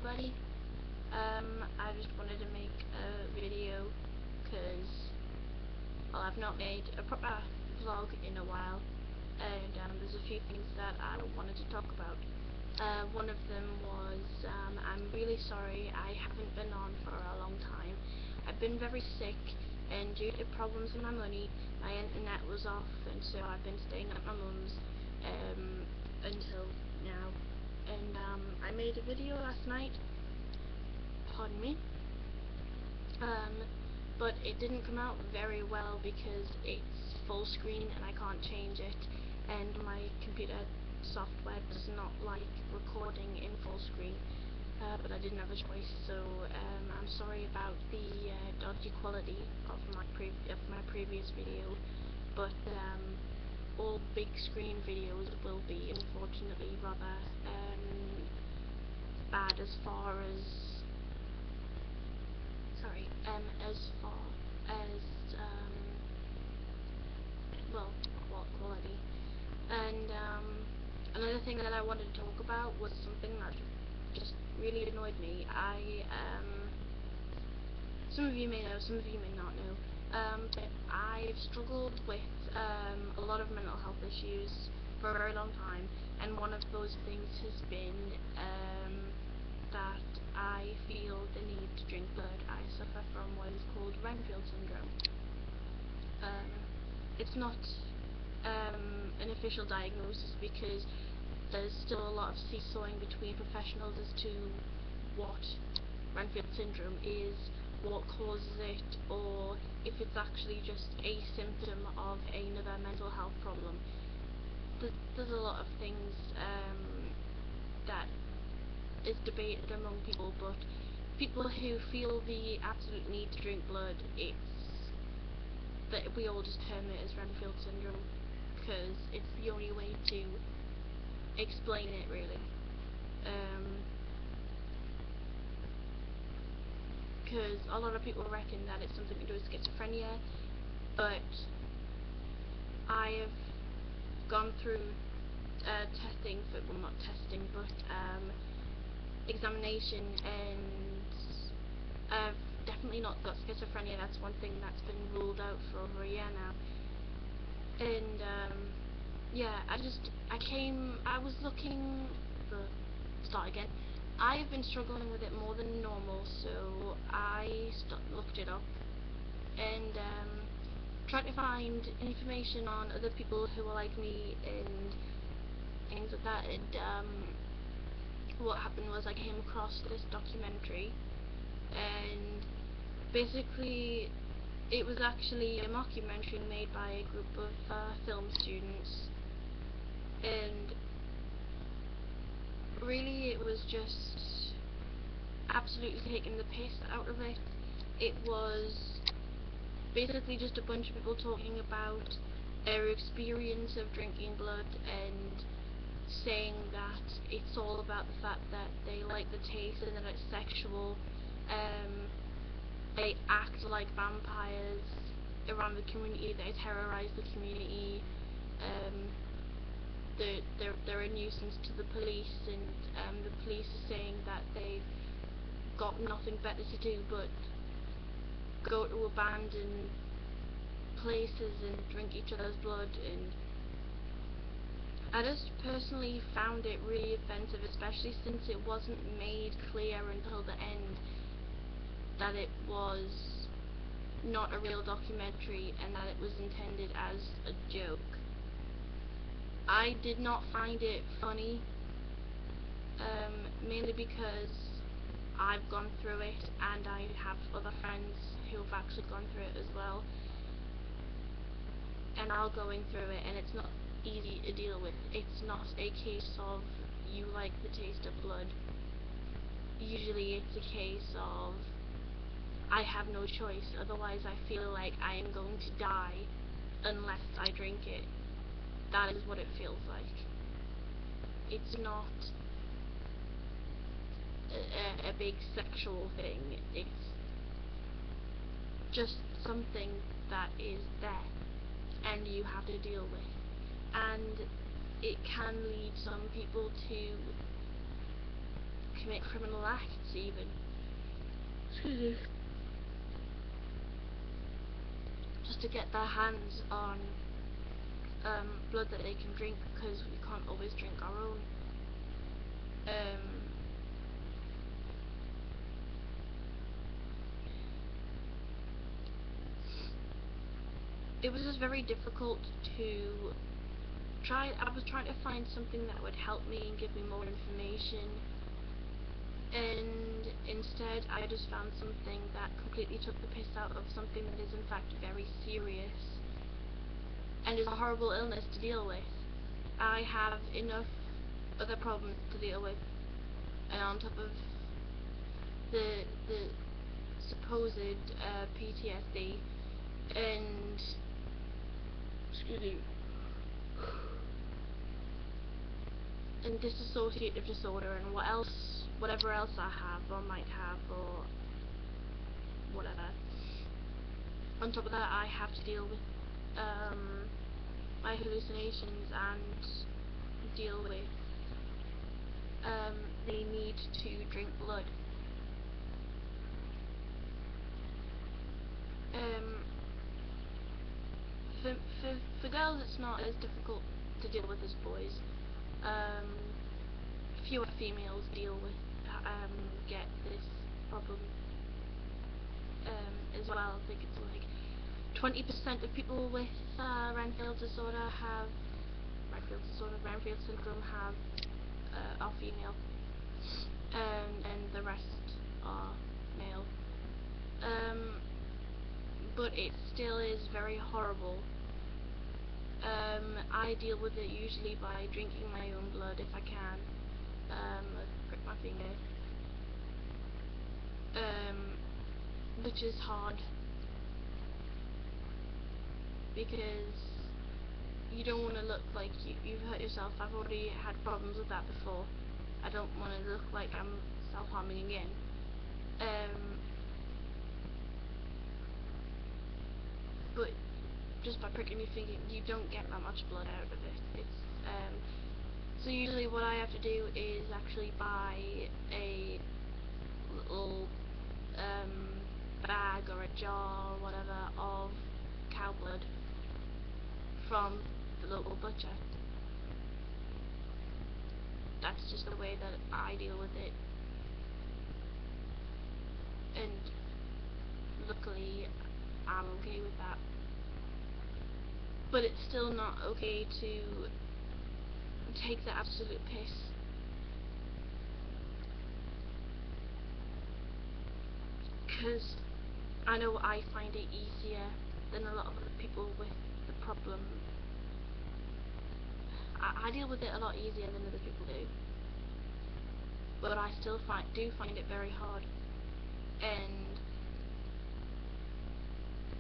everybody. I just wanted to make a video because, well, I've not made a proper vlog in a while, and there's a few things that I wanted to talk about. One of them was, I'm really sorry I haven't been on for a long time. I've been very sick, and due to problems with my money, my internet was off, and so I've been staying at my mum's until now. And I made a video last night, pardon me, but it didn't come out very well because it's full screen and I can't change it, and my computer software does not like recording in full screen, but I didn't have a choice, so I'm sorry about the dodgy quality of my previous video, but all big screen videos will be unfortunately rather bad as far as well, quality. And another thing that I wanted to talk about was something that just really annoyed me. Some of you may know, some of you may not know, but I've struggled with a lot of mental health issues for a very long time, and one of those things has been that I feel the need to drink blood. I suffer from what is called Renfield Syndrome. It's not an official diagnosis because there's still a lot of seesawing between professionals as to what Renfield Syndrome is, what causes it, or if it's actually just a symptom of another mental health problem. There's a lot of things that is debated among people, but people who feel the absolute need to drink blood, it's that we all just term it as Renfield Syndrome because it's the only way to explain it, really. Because a lot of people reckon that it's something to do with schizophrenia, but I have gone through testing for, well, not testing, but examination, and I've definitely not got schizophrenia. That's one thing that's been ruled out for over a year now. And yeah, I was looking, start again. I have been struggling with it more than normal, so I looked it up and tried to find information on other people who are like me and things like that. And what happened was I came across this documentary, and basically it was actually a mockumentary made by a group of film students, and really it was just absolutely taking the piss out of it. It was basically just a bunch of people talking about their experience of drinking blood and saying that it's all about the fact that they like the taste and that it's sexual. They act like vampires around the community, they terrorize the community, they're a nuisance to the police, and the police are saying that they've got nothing better to do but go to abandoned places and drink each other's blood. And I just personally found it really offensive, especially since it wasn't made clear until the end that it was not a real documentary and that it was intended as a joke. I did not find it funny, mainly because I've gone through it and I have other friends who have actually gone through it as well, and are going through it, and it's not easy to deal with. It's not a case of you like the taste of blood. Usually it's a case of I have no choice, otherwise I feel like I am going to die unless I drink it. That is what it feels like. It's not a big sexual thing, it's just something that is there and you have to deal with, and it can lead some people to commit criminal acts even. Excuse me. Just to get their hands on blood that they can drink, because we can't always drink our own. It was just very difficult to I was trying to find something that would help me and give me more information, and instead I just found something that completely took the piss out of something that is in fact very serious and is a horrible illness to deal with. I have enough other problems to deal with, and on top of the supposed PTSD and excuse me, and dissociative disorder and whatever else I have or might have or whatever. On top of that, I have to deal with my hallucinations and deal with the need to drink blood. For girls it's not as difficult to deal with as boys. Fewer females deal with get this problem as well. I think it's like 20% of people with Renfield Syndrome are female, and the rest are male. But it still is very horrible. I deal with it usually by drinking my own blood if I can. I prick my finger, which is hard because you don't want to look like you've hurt yourself. I've already had problems with that before. I don't want to look like I'm self-harming again. But just by pricking your finger, you don't get that much blood out of it. So usually what I have to do is actually buy a little bag or a jar or whatever of cow blood from the local butcher. That's just the way that I deal with it, and luckily I'm okay with that. But it's still not okay to take the absolute piss. Because I know I find it easier than a lot of other people with the problem. I deal with it a lot easier than other people do. But I still do find it very hard. And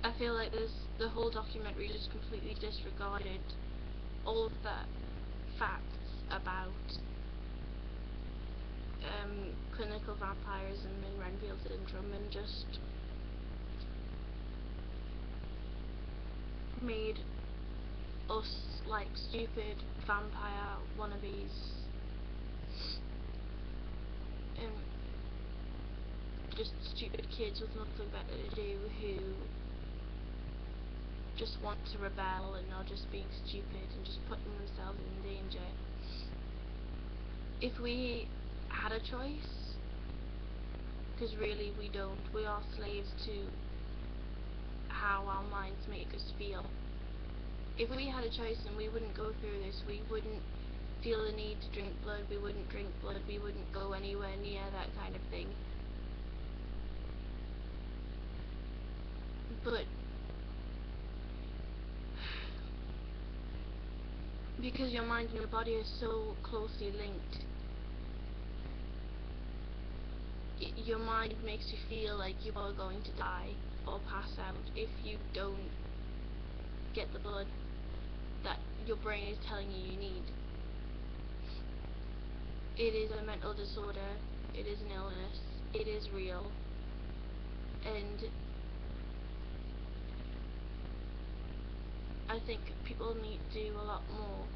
I feel like the whole documentary just completely disregarded all of the facts about clinical vampirism and Renfield Syndrome, and just made us like stupid vampire wannabes, and just stupid kids with nothing better to do who just want to rebel and are just being stupid and just putting themselves in danger. If we had a choice, because really we don't, we are slaves to how our minds make us feel. If we had a choice, then we wouldn't go through this. We wouldn't feel the need to drink blood, we wouldn't drink blood, we wouldn't go anywhere near that kind of thing. But because your mind and your body are so closely linked, your mind makes you feel like you are going to die or pass out if you don't get the blood that your brain is telling you need. It is a mental disorder, it is an illness, it is real, and I think people need to do a lot more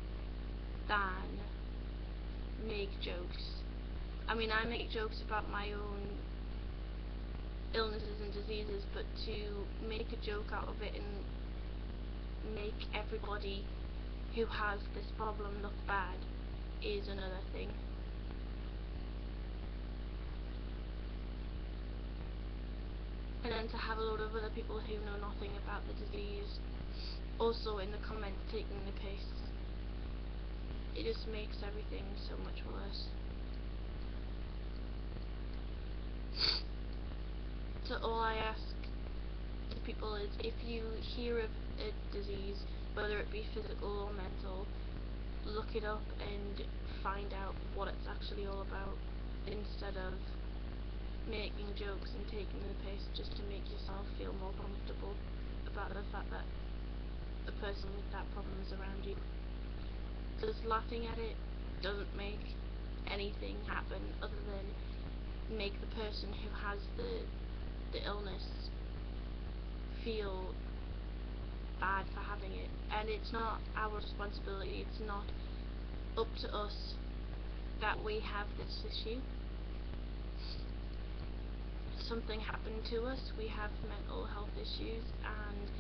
than make jokes I mean, I make jokes about my own illnesses and diseases, but to make a joke out of it and make everybody who has this problem look bad is another thing. And then to have a lot of other people who know nothing about the disease also in the comments taking the piss, it just makes everything so much worse. So all I ask to people is, if you hear of a disease, whether it be physical or mental, look it up and find out what it's actually all about, instead of making jokes and taking the piss just to make yourself feel more comfortable about the fact that a person with that problem is around you. Because laughing at it doesn't make anything happen other than make the person who has the illness feel bad for having it. And it's not our responsibility, it's not up to us that we have this issue. Something happened to us, we have mental health issues, and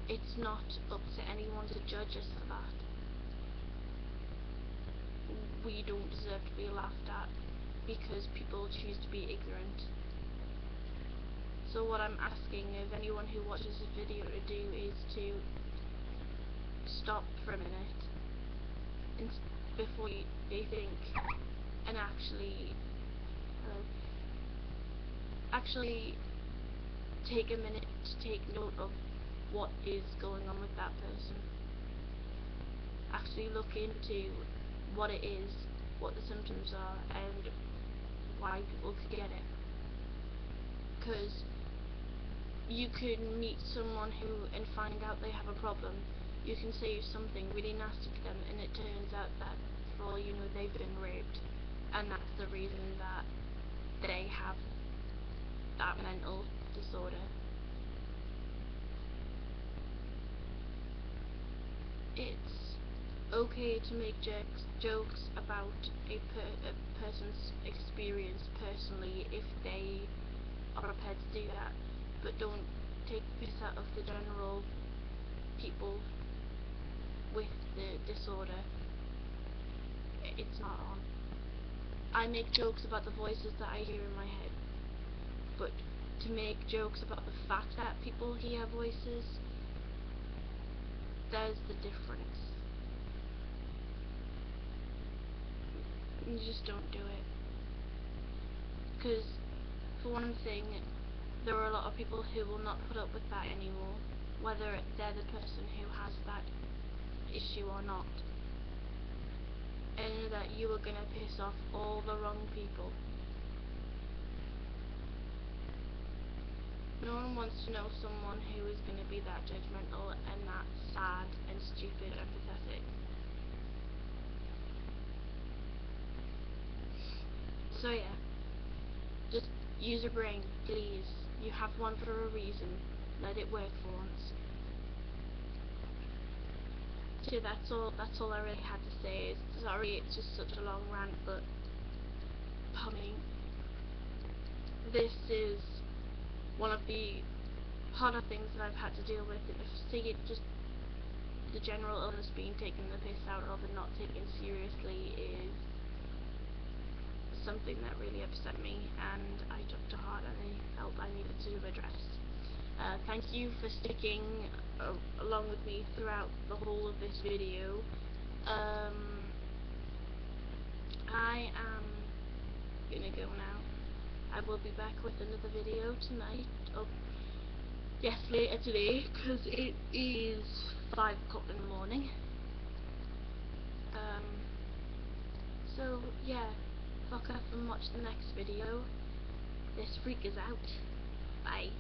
it's not up to anyone to judge us for that. We don't deserve to be laughed at because people choose to be ignorant. So what I'm asking of anyone who watches this video to do is to stop for a minute and before they think, and actually take a minute to take note of what is going on with that person. Actually look into what it is, what the symptoms are, and why people could get it. Because you could meet someone and find out they have a problem. You can say something really nasty to them, and it turns out that, for all you know, they've been raped, and that's the reason that they have that mental disorder. It's okay to make jokes about a person's experience personally if they are prepared to do that, but don't take the piss out of the general people with the disorder. It's not on. I make jokes about the voices that I hear in my head, but to make jokes about the fact that people hear voices, there's the difference. You just don't do it. Because, for one thing, there are a lot of people who will not put up with that anymore, whether they're the person who has that issue or not. And that you are gonna piss off all the wrong people. No one wants to know someone who is going to be that judgmental and that sad and stupid and pathetic. So yeah, just use your brain, please. You have one for a reason. Let it work for once. So that's all I really had to say. Sorry, it's just such a long rant, but I mean, this is one of the harder things that I've had to deal with. See it, just the general illness being taken the piss out of and not taken seriously is something that really upset me, and I took to heart, and I felt I needed to address. Thank you for sticking along with me throughout the whole of this video. I am gonna go now. I will be back with another video tonight. Oh, yes, later today, because it is 5 o'clock in the morning. So yeah, fuck off and watch the next video. This freak is out. Bye.